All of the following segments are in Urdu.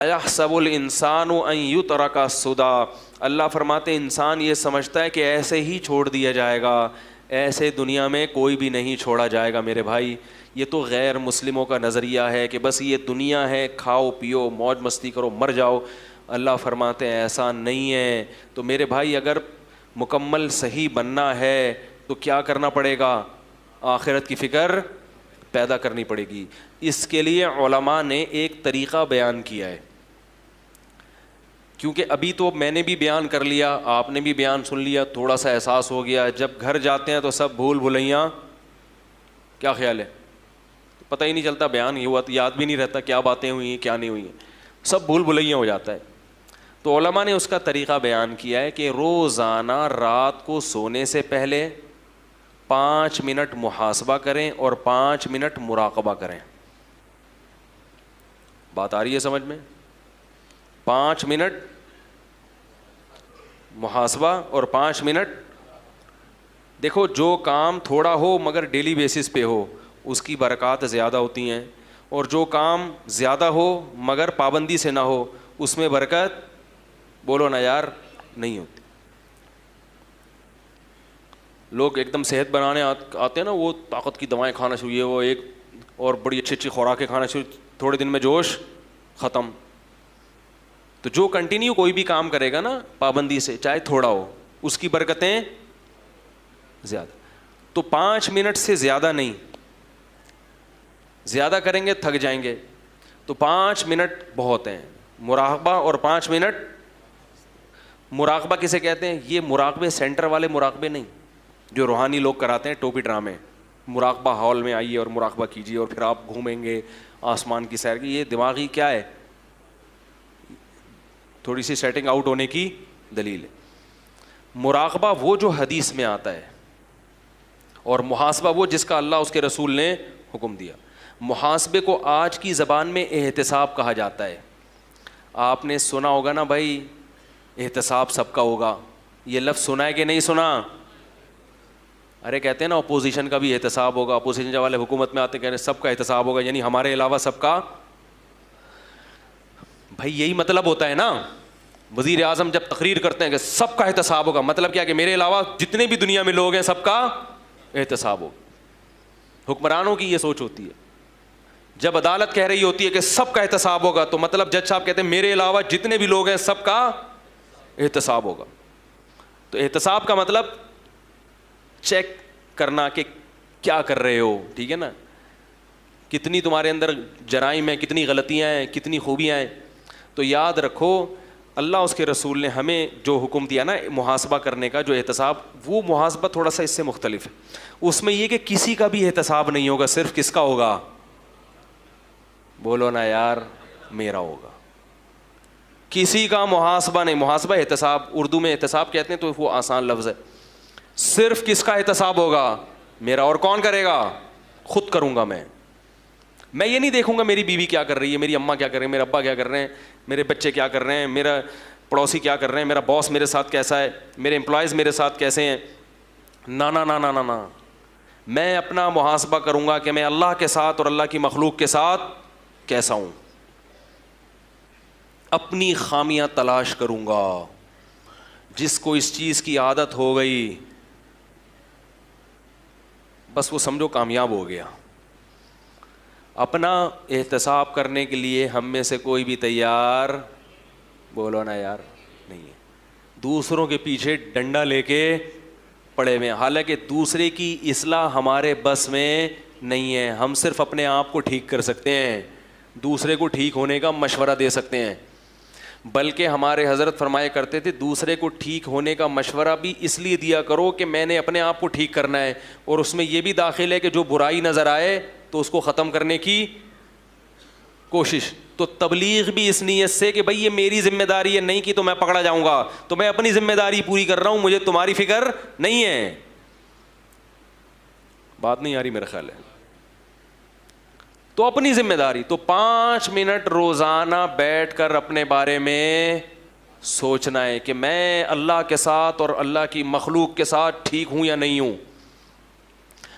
یحسب الانسان ان یترک سدی، اللہ فرماتے ہیں انسان یہ سمجھتا ہے کہ ایسے ہی چھوڑ دیا جائے گا، ایسے دنیا میں کوئی بھی نہیں چھوڑا جائے گا میرے بھائی۔ یہ تو غیر مسلموں کا نظریہ ہے کہ بس یہ دنیا ہے، کھاؤ پیو موج مستی کرو مر جاؤ۔ اللہ فرماتے ہیں ایسا نہیں ہے۔ تو میرے بھائی اگر مکمل صحیح بننا ہے تو کیا کرنا پڑے گا؟ آخرت کی فکر پیدا کرنی پڑے گی۔ اس کے لیے علماء نے ایک طریقہ بیان کیا ہے، کیونکہ ابھی تو میں نے بھی بیان کر لیا، آپ نے بھی بیان سن لیا، تھوڑا سا احساس ہو گیا۔ جب گھر جاتے ہیں تو سب بھول بھلیاں، کیا خیال ہے؟ پتہ ہی نہیں چلتا، بیان یہ ہوا، یاد بھی نہیں رہتا کیا باتیں ہوئی ہیں کیا نہیں ہوئی ہیں، سب بھول بھلیاں ہو جاتا ہے۔ تو علماء نے اس کا طریقہ بیان کیا ہے کہ روزانہ رات کو سونے سے پہلے 5 منٹ محاسبہ کریں اور 5 منٹ مراقبہ کریں۔ بات آ رہی ہے سمجھ میں؟ 5 منٹ محاسبہ اور 5 منٹ، دیکھو جو کام تھوڑا ہو مگر ڈیلی بیسس پہ ہو اس کی برکات زیادہ ہوتی ہیں، اور جو کام زیادہ ہو مگر پابندی سے نہ ہو اس میں برکت، بولو نا یار، نہیں ہوتی۔ لوگ ایک دم صحت بنانے آتے ہیں نا، وہ طاقت کی دوائیں کھانا شروع ہے، وہ ایک اور بڑی اچھی اچھی خوراکیں کھانا شروع، تھوڑے دن میں جوش ختم۔ تو جو کنٹینیو کوئی بھی کام کرے گا نا پابندی سے، چاہے تھوڑا ہو، اس کی برکتیں زیادہ۔ تو 5 منٹ سے زیادہ نہیں، زیادہ کریں گے تھک جائیں گے، تو 5 منٹ بہت ہیں۔ مراقبہ اور 5 منٹ مراقبہ کسے کہتے ہیں؟ یہ مراقبے سینٹر والے مراقبے نہیں جو روحانی لوگ کراتے ہیں ٹوپی ڈرامے، مراقبہ ہال میں آئیے اور مراقبہ کیجیے اور پھر آپ گھومیں گے آسمان کی سیر کی، یہ دماغی کیا ہے، تھوڑی سی سیٹنگ آؤٹ ہونے کی دلیل ہے۔ مراقبہ وہ جو حدیث میں آتا ہے، اور محاسبہ وہ جس کا اللہ اس کے رسول نے حکم دیا۔ محاسبے کو آج کی زبان میں احتساب کہا جاتا ہے۔ آپ نے سنا ہوگا نا بھائی، احتساب سب کا ہوگا، یہ لفظ سنا ہے کہ نہیں سنا؟ ارے کہتے ہیں نا اپوزیشن کا بھی احتساب ہوگا، اپوزیشن والے حکومت میں آتے کہہ رہے ہیں سب کا احتساب ہوگا، یعنی ہمارے علاوہ سب کا۔ بھائی یہی مطلب ہوتا ہے نا، وزیر اعظم جب تقریر کرتے ہیں کہ سب کا احتساب ہوگا، مطلب کیا کہ میرے علاوہ جتنے بھی دنیا میں لوگ ہیں سب کا احتساب ہوگا۔ حکمرانوں کی یہ سوچ ہوتی ہے۔ جب عدالت کہہ رہی ہوتی ہے کہ سب کا احتساب ہوگا، تو مطلب جج صاحب کہتے ہیں میرے علاوہ جتنے بھی لوگ ہیں سب کا احتساب ہوگا۔ تو احتساب کا مطلب چیک کرنا کہ کیا کر رہے ہو، ٹھیک ہے نا، کتنی تمہارے اندر جرائم ہیں، کتنی غلطیاں ہیں، کتنی خوبیاں ہیں۔ تو یاد رکھو اللہ اس کے رسول نے ہمیں جو حکم دیا نا محاسبہ کرنے کا، جو احتساب، وہ محاسبہ تھوڑا سا اس سے مختلف ہے۔ اس میں یہ کہ کسی کا بھی احتساب نہیں ہوگا، صرف کس کا ہوگا؟ بولو نا یار، میرا ہوگا۔ کسی کا محاسبہ نہیں، محاسبہ احتساب اردو میں احتساب کہتے ہیں تو وہ آسان لفظ ہے۔ صرف کس کا احتساب ہوگا؟ میرا۔ اور کون کرے گا؟ خود کروں گا میں یہ نہیں دیکھوں گا میری بیوی کیا کر رہی ہے، میری اماں کیا کر رہے ہیں، میرے ابا کیا کر رہے ہیں، میرے بچے کیا کر رہے ہیں، میرا پڑوسی کیا کر رہے ہیں، میرا باس میرے ساتھ کیسا ہے، میرے امپلائیز میرے ساتھ کیسے ہیں۔ نا نا نا نا نا نا، میں اپنا محاسبہ کروں گا کہ میں اللہ کے ساتھ اور اللہ کی مخلوق کے ساتھ کیسا ہوں، اپنی خامیاں تلاش کروں گا۔ جس کو اس چیز کی عادت ہو گئی بس وہ سمجھو کامیاب ہو گیا۔ اپنا احتساب کرنے کے لیے ہم میں سے کوئی بھی تیار، بولو نا یار، نہیں ہے۔ دوسروں کے پیچھے ڈنڈا لے کے پڑے ہوئے ہیں، حالانکہ دوسرے کی اصلاح ہمارے بس میں نہیں ہے۔ ہم صرف اپنے آپ کو ٹھیک کر سکتے ہیں، دوسرے کو ٹھیک ہونے کا مشورہ دے سکتے ہیں۔ بلکہ ہمارے حضرت فرمایا کرتے تھے دوسرے کو ٹھیک ہونے کا مشورہ بھی اس لیے دیا کرو کہ میں نے اپنے آپ کو ٹھیک کرنا ہے، اور اس میں یہ بھی داخل ہے کہ جو برائی نظر آئے تو اس کو ختم کرنے کی کوشش۔ تو تبلیغ بھی اس نیت سے کہ بھئی یہ میری ذمہ داری ہے، نہیں کی تو میں پکڑا جاؤں گا، تو میں اپنی ذمہ داری پوری کر رہا ہوں، مجھے تمہاری فکر نہیں ہے۔ بات نہیں آ رہی میرا خیال ہے۔ تو اپنی ذمہ داری، تو 5 منٹ روزانہ بیٹھ کر اپنے بارے میں سوچنا ہے کہ میں اللہ کے ساتھ اور اللہ کی مخلوق کے ساتھ ٹھیک ہوں یا نہیں ہوں۔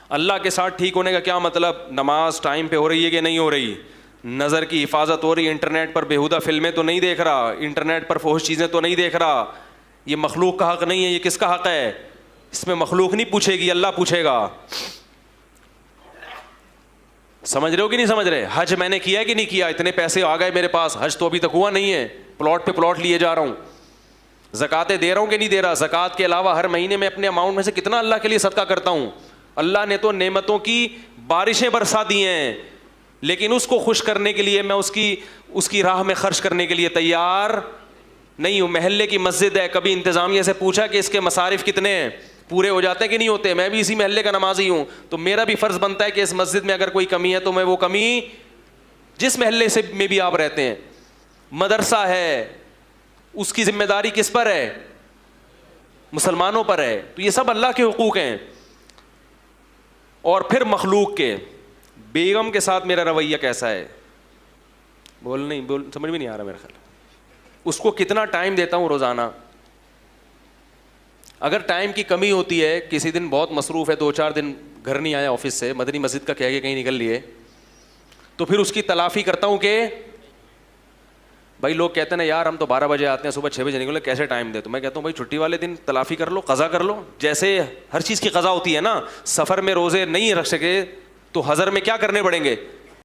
اللہ کے ساتھ ٹھیک ہونے کا کیا مطلب؟ نماز ٹائم پہ ہو رہی ہے کہ نہیں ہو رہی، نظر کی حفاظت ہو رہی ہے, انٹرنیٹ پر بیہودہ فلمیں تو نہیں دیکھ رہا, انٹرنیٹ پر فحش چیزیں تو نہیں دیکھ رہا. یہ مخلوق کا حق نہیں ہے, یہ کس کا حق ہے؟ اس میں مخلوق نہیں پوچھے گی, اللہ پوچھے گا. سمجھ رہے ہو کہ نہیں سمجھ رہے؟ حج میں نے کیا ہے کہ نہیں کیا؟ اتنے پیسے آ گئے میرے پاس, حج تو ابھی تک ہوا نہیں ہے, پلاٹ پہ پلاٹ لیے جا رہا ہوں. زکاتیں دے رہا ہوں کہ نہیں دے رہا؟ زکات کے علاوہ ہر مہینے میں اپنے اماؤنٹ میں سے کتنا اللہ کے لیے صدقہ کرتا ہوں. اللہ نے تو نعمتوں کی بارشیں برسا دی ہیں, لیکن اس کو خوش کرنے کے لیے میں اس کی راہ میں خرچ کرنے کے لیے تیار نہیں ہوں. محلے کی مسجد ہے, کبھی انتظامیہ سے پوچھا کہ اس کے مصارف کتنے ہیں؟ پورے ہو جاتے ہیں کہ نہیں ہوتے؟ میں بھی اسی محلے کا نمازی ہوں, تو میرا بھی فرض بنتا ہے کہ اس مسجد میں اگر کوئی کمی ہے تو میں وہ کمی, جس محلے سے میں بھی آپ رہتے ہیں, مدرسہ ہے, اس کی ذمہ داری کس پر ہے؟ مسلمانوں پر ہے. تو یہ سب اللہ کے حقوق ہیں. اور پھر مخلوق کے, بیگم کے ساتھ میرا رویہ کیسا ہے؟ سمجھ میں نہیں آ رہا میرا خیال. اس کو کتنا ٹائم دیتا ہوں روزانہ. اگر ٹائم کی کمی ہوتی ہے, کسی دن بہت مصروف ہے, 2-4 دن گھر نہیں آیا آفس سے, مدنی مسجد کا کہہ کے کہیں نکل لیے, تو پھر اس کی تلافی کرتا ہوں کہ بھائی لوگ کہتے ہیں نا یار ہم تو 12 بجے آتے ہیں, صبح 6 بجے نکلے, کیسے ٹائم دے؟ تو میں کہتا ہوں بھائی چھٹی والے دن تلافی کر لو, قضا کر لو. جیسے ہر چیز کی قضا ہوتی ہے نا, سفر میں روزے نہیں رکھ سکے تو حضر میں کیا کرنے پڑیں گے؟